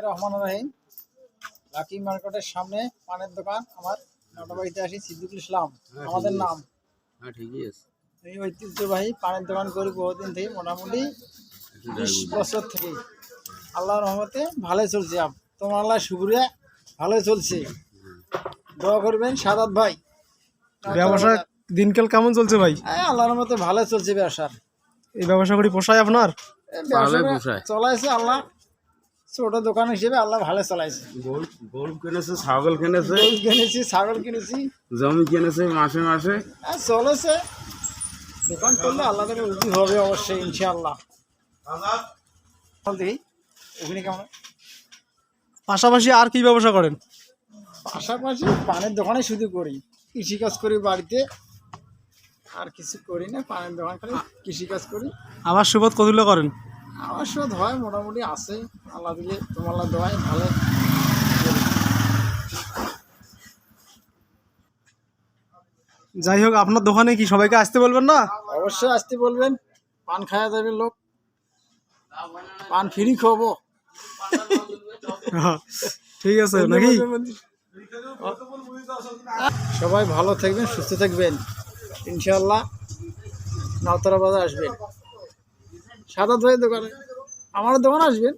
রহমান রহিম। Lucky মার্কেটের সামনে পানের দোকান আমার। নটাবাড়িতে আসি, সিদ্দিকুল ইসলাম আমাদের নাম। ঠিকই আছে। এই ঐতিহ্যবাহী পানের দোকান করি বহুদিন থেকে, মোটামুটি 20 বছর থেকে। আল্লাহর রহমতে ভালোই চলছে। তোমার আল্লাহ শুকরিয়া, ভালোই চলছে। দোয়া করবেন সাদাত ভাই। ব্যবসা দিনকাল কেমন চলছে ভাই? আল্লাহর রহমতে ভালোই চলছে ব্যবসা। এই ব্যবসা করি পোষায় আপনার? চলাইছে আল্লাহ, ছোট দোকান হিসেবে আল্লাহ ভালো চলাইছে। গরু কিনেছে, ছাগল কিনেছে, কিনেছি, ছাগল কিনেছি, জমি কিনেছে, মাসে মাসে চলেছে। দোকান করলে আল্লাহ থেকে উন্নতি হবে অবশ্যই, ইনশাআল্লাহ। দেখি ওখানে কেমন। পাশাপাশি আর কি ব্যবসা করেন? পাশাপাশি পানের দোকানে শুধু করি, কৃষিকাজ করি বাড়িতে, আর কিছু করি না। পানের দোকান করে কৃষিকাজ করি। আবার সুবোধ কতগুলো করেন? আমার শোধ হয়, মোটামুটি আছে আল্লাহ দিলে, তোমার দোয়াই ভালো। যাই হোক, আপনার দোকানে কি সবাইকে আসতে বলবেন না? অবশ্যই আসতে বলবেন, পান খাওয়া যাবে লোক, পান ফ্রি খাবো। ঠিক আছে নাকি? সবাই ভালো থাকবেন, সুস্থ থাকবেন, ইনশাআল্লাহ। নওতরা বাজার আসবেন, সাদা ভাইয়ের দোকানে, আমার দোকানে আসবেন।